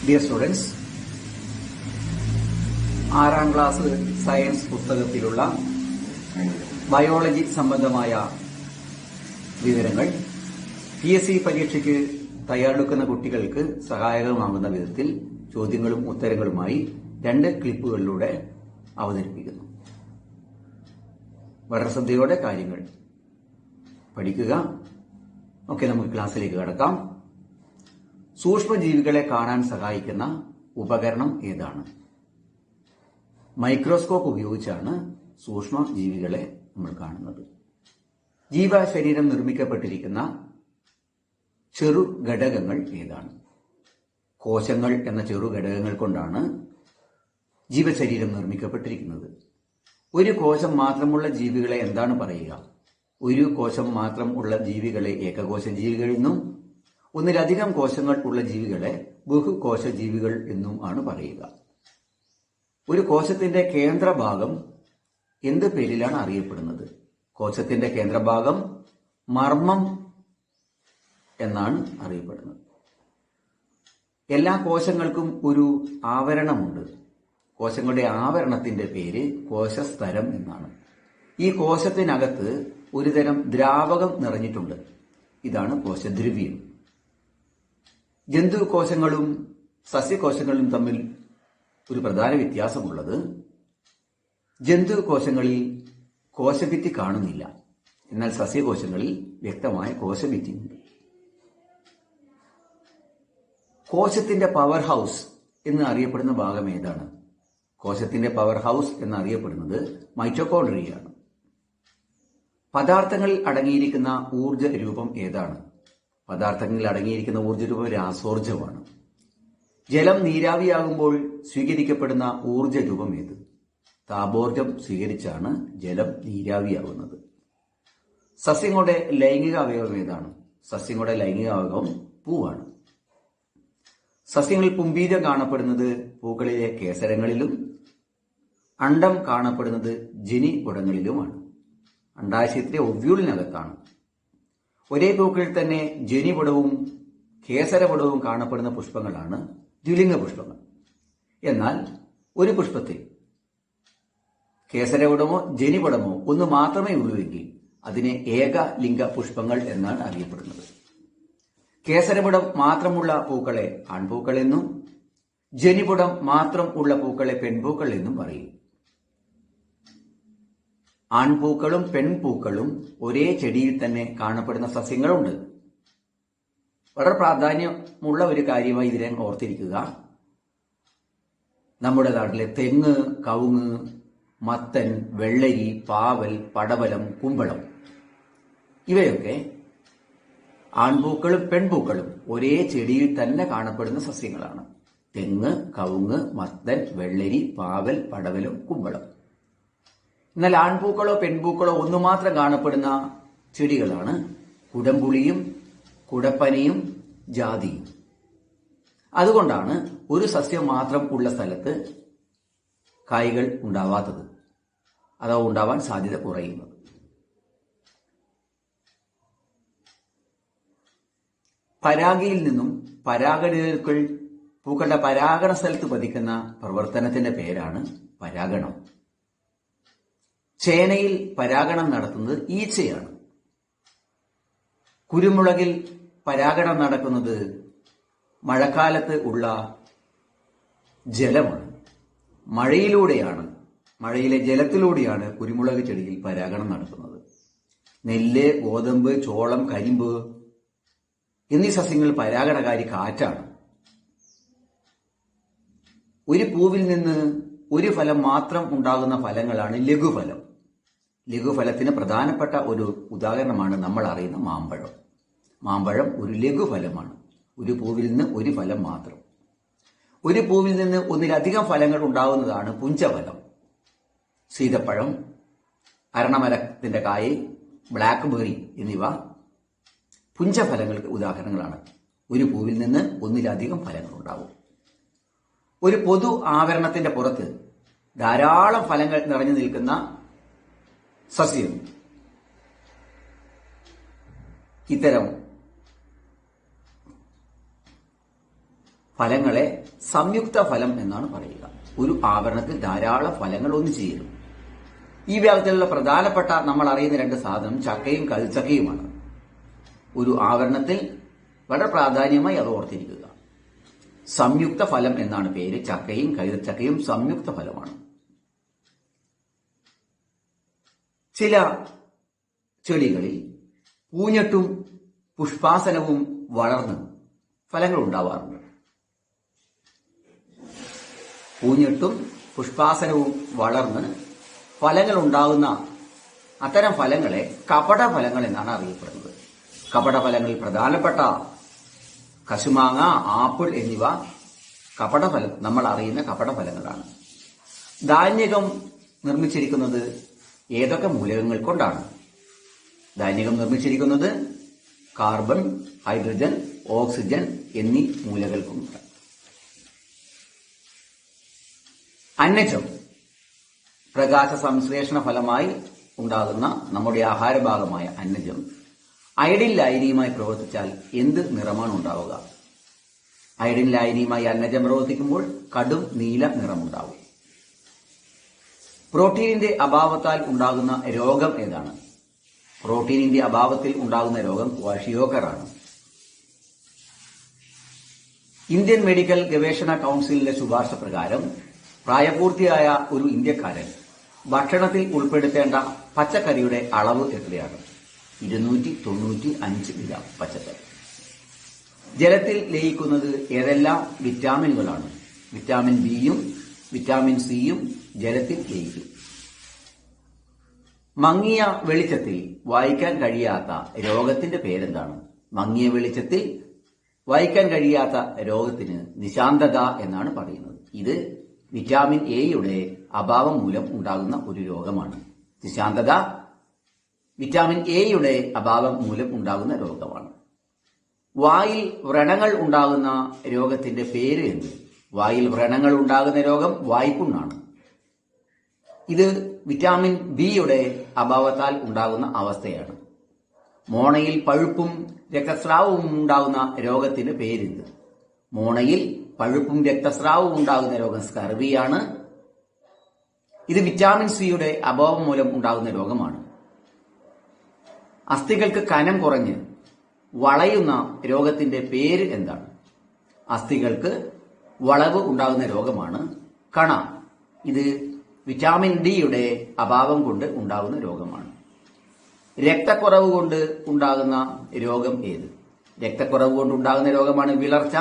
Dear students, 6ാം class science പുസ്തകത്തിലുള്ള biology സംബന്ധമായ വിവരങ്ങൾ PSC പരീക്ഷയ്ക്ക് തയ്യാറെടുക്കുന്ന കുട്ടികൾക്ക് സഹായകമാകുന്ന വിധത്തിൽ ചോദ്യങ്ങളും ഉത്തരങ്ങളുമായി 2 ക്ലിപ്പുകളിലൂടെ അവതരിപ്പിക്കുന്നു. വളരെ ശ്രദ്ധയോടെ കാര്യങ്ങൾ പഠിക്കുക. ഓക്കെ, നമുക്ക് ക്ലാസ്സിലേക്ക് കടക്കാം. സൂക്ഷ്മജീവികളെ കാണാൻ സഹായിക്കുന്ന ഉപകരണം ഏതാണ്? മൈക്രോസ്കോപ്പ് ഉപയോഗിച്ചാണ് സൂക്ഷ്മജീവികളെ നമ്മൾ കാണുന്നത്. ജീവശരീരം നിർമ്മിക്കപ്പെട്ടിരിക്കുന്ന ചെറു ഘടകങ്ങൾ ഏതാണ്? കോശങ്ങൾ എന്ന ചെറു ഘടകങ്ങൾ കൊണ്ടാണ് ജീവശരീരം നിർമ്മിക്കപ്പെട്ടിരിക്കുന്നത്. ഒരു കോശം മാത്രമുള്ള ജീവികളെ എന്താണ് പറയുക? ഒരു കോശം മാത്രം ഉള്ള ജീവികളെ ഏകകോശ ജീവികൾ എന്നും ഒന്നിലധികം കോശങ്ങൾ ഉള്ള ജീവികളെ ബഹുകോശ ജീവികൾ എന്നും ആണ് പറയുക. ഒരു കോശത്തിന്റെ കേന്ദ്രഭാഗം എന്ത് പേരിലാണ് അറിയപ്പെടുന്നത്? കോശത്തിന്റെ കേന്ദ്രഭാഗം മർമ്മം എന്നാണ് അറിയപ്പെടുന്നത്. എല്ലാ കോശങ്ങൾക്കും ഒരു ആവരണമുണ്ട്. കോശങ്ങളുടെ ആവരണത്തിന്റെ പേര് കോശസ്തരം എന്നാണ്. ഈ കോശത്തിനകത്ത് ഒരുതരം ദ്രാവകം നിറഞ്ഞിട്ടുണ്ട്. ഇതാണ് കോശദ്രവ്യം. ജന്തുകോശങ്ങളും സസ്യകോശങ്ങളും തമ്മിൽ ഒരു പ്രധാന വ്യത്യാസമുള്ളത് ജന്തുകോശങ്ങളിൽ കോശഭിത്തി കാണുന്നില്ല, എന്നാൽ സസ്യകോശങ്ങളിൽ വ്യക്തമായ കോശഭിത്തിയുണ്ട്. കോശത്തിന്റെ പവർ ഹൗസ് എന്ന് അറിയപ്പെടുന്ന ഭാഗം ഏതാണ്? കോശത്തിന്റെ പവർ ഹൗസ് എന്നറിയപ്പെടുന്നത് മൈറ്റോകോൺട്രിയയാണ്. പദാർത്ഥങ്ങളിൽ അടങ്ങിയിരിക്കുന്ന ഊർജ്ജ രൂപം ഏതാണ്? പദാർത്ഥങ്ങളിൽ അടങ്ങിയിരിക്കുന്ന ഊർജ്ജ രൂപം രാസോർജ്ജമാണ്. ജലം നീരാവിയാകുമ്പോൾ സ്വീകരിക്കപ്പെടുന്ന ഊർജ്ജ രൂപം ഏത്? താപോർജ്ജം സ്വീകരിച്ചാണ് ജലം നീരാവിയാകുന്നത്. സസ്യങ്ങളുടെ ലൈംഗിക അവയവം ഏതാണ്? സസ്യങ്ങളുടെ ലൈംഗിക അവയവം പൂവാണ്. സസ്യങ്ങളിൽ പുംബീജം കാണപ്പെടുന്നത് പൂക്കളിലെ കേസരങ്ങളിലും അണ്ഡം കാണപ്പെടുന്നത് ജനികുടങ്ങളിലുമാണ്. അണ്ഡാശയത്തിലെ ഒവ്യൂളിനകത്താണ്. ഒരേ പൂക്കളിൽ തന്നെ ജനിപുടവും കേസരപുടവും കാണപ്പെടുന്ന പുഷ്പങ്ങളാണ് ദ്വിലിംഗ പുഷ്പങ്ങൾ. എന്നാൽ ഒരു പുഷ്പത്തിൽ കേസരപുടമോ ജനിപുടമോ ഒന്ന് മാത്രമേ ഉള്ളൂവെങ്കിൽ അതിനെ ഏകലിംഗ പുഷ്പങ്ങൾ എന്നാണ് അറിയപ്പെടുന്നത്. കേസരപുടം മാത്രമുള്ള പൂക്കളെ ആൺപൂക്കൾ എന്നും ജനിപുടം മാത്രം ഉള്ള പൂക്കളെ പെൺപൂക്കൾ എന്നും പറയും. ആൺപൂക്കളും പെൺപൂക്കളും ഒരേ ചെടിയിൽ തന്നെ കാണപ്പെടുന്ന സസ്യങ്ങളുണ്ട്. വളരെ പ്രാധാന്യമുള്ള ഒരു കാര്യമായി ഇതിനെ ഓർത്തിരിക്കുക. നമ്മുടെ നാട്ടിലെ തെങ്ങ്, കവുങ്ങ്, മത്തൻ, വെള്ളരി, പാവൽ, പടവലം, കുമ്പളം ഇവയൊക്കെ ആൺപൂക്കളും പെൺപൂക്കളും ഒരേ ചെടിയിൽ തന്നെ കാണപ്പെടുന്ന സസ്യങ്ങളാണ്. തെങ്ങ്, കവുങ്ങ്, മത്തൻ, വെള്ളരി, പാവൽ, പടവലം, കുമ്പളം. എന്നാൽ ആൺപൂക്കളോ പെൺപൂക്കളോ ഒന്നുമാത്രം കാണപ്പെടുന്ന ചെടികളാണ് കുടംപുളിയും കുടപ്പനയും ജാതിയും. അതുകൊണ്ടാണ് ഒരു സസ്യം മാത്രം ഉള്ള സ്ഥലത്ത് കായ്കൾ ഉണ്ടാവാത്തത്, അഥവാ ഉണ്ടാവാൻ സാധ്യത കുറയുന്നത്. പരാഗിയിൽ നിന്നും പരാഗണീയർക്കുൾ പൂക്കളുടെ പരാഗണ സ്ഥലത്ത് പതിക്കുന്ന പ്രവർത്തനത്തിന്റെ പേരാണ് പരാഗണം. ചേനയിൽ പരാഗണം നടത്തുന്നത് ഈച്ചയാണ്. കുരുമുളകിൽ പരാഗണം നടക്കുന്നത് മഴക്കാലത്ത് ഉള്ള ജലമാണ്. മഴയിലെ ജലത്തിലൂടെയാണ് കുരുമുളക് ചെടിയിൽ പരാഗണം നടത്തുന്നത്. നെല്ല്, ഗോതമ്പ്, ചോളം, കരിമ്പ് എന്നീ സസ്യങ്ങൾ പരാഗണകാരി കാറ്റാണ്. ഒരു പൂവിൽ നിന്ന് ഒരു ഫലം മാത്രം ഉണ്ടാകുന്ന ഫലങ്ങളാണ് ലഘുഫലം. ലഘുഫലത്തിന് പ്രധാനപ്പെട്ട ഒരു ഉദാഹരണമാണ് നമ്മൾ അറിയുന്ന മാമ്പഴം. മാമ്പഴം ഒരു ലഘുഫലമാണ്. ഒരു പൂവിൽ നിന്ന് ഒരു ഫലം മാത്രം. ഒരു പൂവിൽ നിന്ന് ഒന്നിലധികം ഫലങ്ങൾ ഉണ്ടാകുന്നതാണ് പുഞ്ചഫലം. സീതപ്പഴം, അരണമരത്തിന്റെ കായ്, ബ്ലാക്ക്ബെറി എന്നിവ പുഞ്ചഫലങ്ങൾക്ക് ഉദാഹരണങ്ങളാണ്. ഒരു പൂവിൽ നിന്ന് ഒന്നിലധികം ഫലങ്ങൾ ഉണ്ടാവും. ഒരു പൊതു ആവരണത്തിന്റെ പുറത്ത് ധാരാളം ഫലങ്ങൾ നിറഞ്ഞു നിൽക്കുന്ന സസ്യം ഇത്തരം ഫലങ്ങളെ സംയുക്ത ഫലം എന്നാണ് പറയുക. ഒരു ആവരണത്തിൽ ധാരാളം ഫലങ്ങൾ ഒന്നിച്ചു ചേരും. ഈ വിഭാഗത്തിലുള്ള പ്രധാനപ്പെട്ട നമ്മൾ അറിയുന്ന രണ്ട് സാധനം ചക്കയും കൽച്ചക്കയുമാണ്. ഒരു ആവരണത്തിൽ വളരെ പ്രാധാന്യമായി അത് ഓർത്തിരിക്കുക. സംയുക്ത ഫലം എന്നാണ് പേര്. ചക്കയും കൈതച്ചക്കയും സംയുക്ത ഫലമാണ്. ചില ചെടികളിൽ പൂഞ്ഞെട്ടും പുഷ്പാസനവും വളർന്ന് ഫലങ്ങൾ ഉണ്ടാവാറുണ്ട്. പൂഞ്ഞെട്ടും പുഷ്പാസനവും വളർന്ന് ഫലങ്ങൾ ഉണ്ടാകുന്ന അത്തരം ഫലങ്ങളെ കപടഫലങ്ങൾ എന്നാണ് അറിയപ്പെടുന്നത്. കപടഫലങ്ങളിൽ പ്രധാനപ്പെട്ട കശുമാങ്ങ, ആപ്പിൾ എന്നിവ കപടഫലം, നമ്മൾ അറിയുന്ന കപടഫലങ്ങളാണ്. ധാന്യകം നിർമ്മിച്ചിരിക്കുന്നത് ഏതൊക്കെ മൂലകങ്ങൾ കൊണ്ടാണ്? ധാന്യകം നിർമ്മിച്ചിരിക്കുന്നത് കാർബൺ, ഹൈഡ്രജൻ, ഓക്സിജൻ എന്നീ മൂലകൾ കൊണ്ട്. അന്നജം പ്രകാശ സംശ്ലേഷണ ഫലമായി ഉണ്ടാകുന്ന നമ്മുടെ ആഹാരഭാഗമായ അന്നജം അയഡിൻ ലായനിയുമായി പ്രവർത്തിച്ചാൽ എന്ത് നിറമാണ് ഉണ്ടാവുക? അയഡിൻ ലായനിയുമായി അന്നജം പ്രവർത്തിക്കുമ്പോൾ കടും നീല നിറമുണ്ടാവും. പ്രോട്ടീനിന്റെ അഭാവത്താൽ ഉണ്ടാകുന്ന രോഗം ഏതാണ്? പ്രോട്ടീനിന്റെ അഭാവത്തിൽ ഉണ്ടാകുന്ന രോഗം ക്വാഷിയോക്കറാണ്. ഇന്ത്യൻ മെഡിക്കൽ ഗവേഷണ കൌൺസിലിന്റെ ശുപാർശ പ്രകാരം പ്രായപൂർത്തിയായ ഒരു ഇന്ത്യക്കാരൻ ഭക്ഷണത്തിൽ ഉൾപ്പെടുത്തേണ്ട പച്ചക്കറിയുടെ അളവ് എത്രയാണ്? 295 ഗ്രാം പച്ചക്കറി. ജലത്തിൽ ലയിക്കുന്നത് ഏതെല്ലാം വിറ്റാമിനുകളാണ്? വിറ്റാമിൻ ബിയും വിറ്റാമിൻ സിയും ജലത്തിൽ ലയിക്കും. മങ്ങിയ വെളിച്ചത്തിൽ വായിക്കാൻ കഴിയാത്ത രോഗത്തിന്റെ പേരെന്താണ്? മങ്ങിയ വെളിച്ചത്തിൽ വായിക്കാൻ കഴിയാത്ത രോഗത്തിന് നിശാന്തത എന്നാണ് പറയുന്നത്. ഇത് വിറ്റാമിൻ എയുടെ അഭാവം മൂലം ഉണ്ടാകുന്ന ഒരു രോഗമാണ്. നിശാന്തത വിറ്റാമിൻ എയുടെ അഭാവം മൂലം ഉണ്ടാകുന്ന രോഗമാണ്. വായിൽ വ്രണങ്ങൾ ഉണ്ടാകുന്ന രോഗത്തിന്റെ പേര് എന്ത്? വായിൽ വ്രണങ്ങൾ ഉണ്ടാകുന്ന രോഗം വായ്പുണ്ണാണ്. ഇത് വിറ്റാമിൻ ബിയുടെ അഭാവത്താൽ ഉണ്ടാകുന്ന അവസ്ഥയാണ്. മോണയിൽ പഴുപ്പും രക്തസ്രാവവും ഉണ്ടാകുന്ന രോഗത്തിന്റെ പേരെന്ത്? മോണയിൽ പഴുപ്പും രക്തസ്രാവവും ഉണ്ടാകുന്ന രോഗം സ്കർവിയാണ്. ഇത് വിറ്റാമിൻ സിയുടെ അഭാവം മൂലം ഉണ്ടാകുന്ന രോഗമാണ്. അസ്ഥികൾക്ക് കനം കുറഞ്ഞ് വളയുന്ന രോഗത്തിന്റെ പേര് എന്താണ്? അസ്ഥികൾക്ക് വളവ് ഉണ്ടാകുന്ന രോഗമാണ് കണ. ഇത് വിറ്റാമിൻ ഡിയുടെ അഭാവം കൊണ്ട് ഉണ്ടാകുന്ന രോഗമാണ്. രക്തക്കുറവ് കൊണ്ട് ഉണ്ടാകുന്ന രോഗം ഏത്? രക്തക്കുറവ് കൊണ്ട് ഉണ്ടാകുന്ന രോഗമാണ് വിളർച്ച.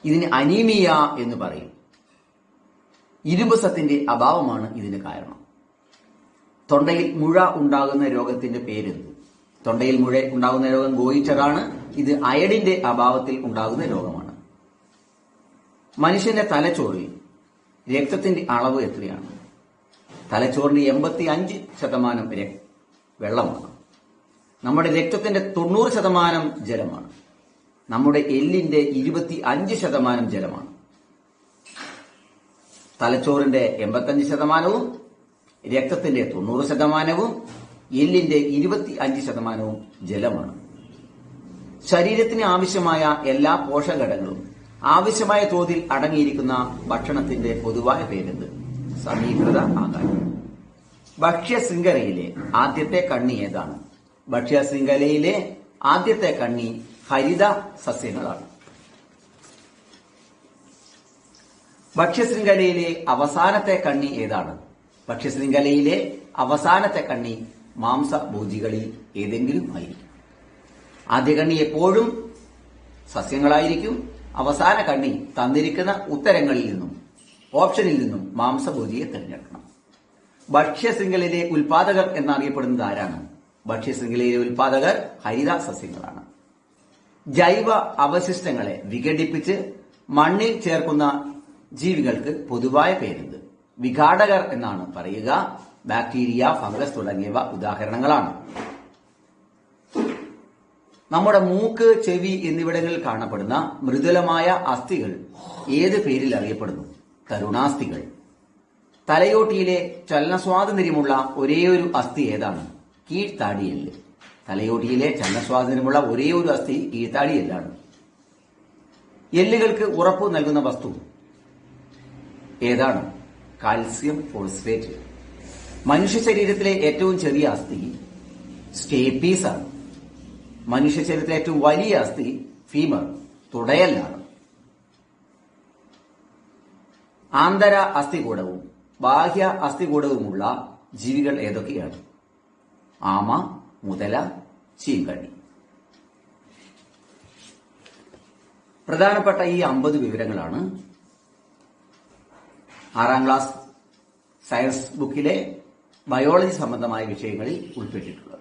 ഇതിന് അനീമിയ എന്ന് പറയും. ഇരുമ്പ് സത്തിന്റെ അഭാവമാണ് ഇതിന് കാരണം. തൊണ്ടയിൽ മുഴ ഉണ്ടാകുന്ന രോഗത്തിന്റെ പേരെന്ത്? തൊണ്ടയിൽ മുഴ ഉണ്ടാകുന്ന രോഗം ഗോയിറ്ററാണ്. ഇത് അയഡിന്റെ അഭാവത്തിൽ ഉണ്ടാകുന്ന രോഗമാണ്. മനുഷ്യന്റെ തലച്ചോറിൽ രക്തത്തിന്റെ അളവ് എത്രയാണ്? തലച്ചോറിന്റെ 85% വെള്ളമാണ്. നമ്മുടെ രക്തത്തിന്റെ 90% ജലമാണ്. നമ്മുടെ എല്ലിന്റെ 25% ജലമാണ്. തലച്ചോറിന്റെ 85%വും രക്തത്തിന്റെ 90%വും എല്ലിന്റെ 25%വും ജലമാണ്. ശരീരത്തിന് ആവശ്യമായ എല്ലാ പോഷകഘടകങ്ങളും ആവശ്യമായ തോതിൽ അടങ്ങിയിരിക്കുന്ന ഭക്ഷണത്തിന്റെ പൊതുവായ പേരെന്ത്? സമീകൃത ആഹാരം. ഭക്ഷ്യശൃംഖലയിലെ ആദ്യത്തെ കണ്ണി ഏതാണ്? ഭക്ഷ്യശൃംഖലയിലെ ആദ്യത്തെ കണ്ണി ഹരിത സസ്യങ്ങളാണ്. ഭക്ഷ്യശൃംഖലയിലെ അവസാനത്തെ കണ്ണി ഏതാണ്? ഭക്ഷ്യശൃംഖലയിലെ അവസാനത്തെ കണ്ണി മാംസഭോജികളിൽ ഏതെങ്കിലും ആയിരിക്കും. ആദ്യ കണ്ണി എപ്പോഴും സസ്യങ്ങളായിരിക്കും. അവസാന കണ്ണി തന്നിരിക്കുന്ന ഉത്തരങ്ങളിൽ നിന്നും ഓപ്ഷനിൽ നിന്നും മാംസഭോജിയെ തിരഞ്ഞെടുക്കണം. ഭക്ഷ്യശൃംഖലയിലെ ഉൽപാദകർ എന്നറിയപ്പെടുന്നത് ആരാണ്? ഭക്ഷ്യശൃംഖലയിലെ ഉൽപാദകർ ഹരിത സസ്യങ്ങളാണ്. ജൈവ അവശിഷ്ടങ്ങളെ വിഘടിപ്പിച്ച് മണ്ണിൽ ചേർക്കുന്ന ജീവികൾക്ക് പൊതുവായ പേരെന്ത്? വിഘാടകർ എന്നാണ് പറയുക. ബാക്ടീരിയ, ഫംഗസ് തുടങ്ങിയവ ഉദാഹരണങ്ങളാണ്. നമ്മുടെ മൂക്ക്, ചെവി എന്നിവിടങ്ങളിൽ കാണപ്പെടുന്ന മൃദുലമായ അസ്ഥികൾ ഏത് പേരിൽ അറിയപ്പെടുന്നു? തരുണാസ്ഥികൾ. തലയോട്ടിയിലെ ചലനസ്വാതന്ത്ര്യമുള്ള ഒരേയൊരു അസ്ഥി ഏതാണ്? കീഴ്ത്താടിയെല്ല്. തലയോട്ടിയിലെ ചലനസ്വാതന്ത്ര്യമുള്ള ഒരേയൊരു അസ്ഥി കീഴ്ത്താടിയെല്ലാണ്. എല്ലുകൾക്ക് ഉറപ്പ് നൽകുന്ന വസ്തു ഏതാണ്? Calcium phosphate. മനുഷ്യ ശരീരത്തിലെ ഏറ്റവും ചെറിയ അസ്ഥി സ്റ്റേപ്പീസ് ആണ്. മനുഷ്യ ശരീരത്തിലെ ഏറ്റവും വലിയ അസ്ഥി ഫീമർ, തുടയലാണ്. ആന്തര അസ്ഥികൂടവും ബാഹ്യ അസ്ഥികൂടവുമുള്ള ജീവികൾ ഏതൊക്കെയാണ്? ആമ, മുതല, ചീങ്കണ്ണി. പ്രധാനപ്പെട്ട ഈ 50 വിവരങ്ങളാണ് 6ാം ക്ലാസ് സയൻസ് ബുക്കിലെ ബയോളജി സംബന്ധമായ വിഷയങ്ങളിൽ ഉൾപ്പെട്ടിട്ടുള്ളത്.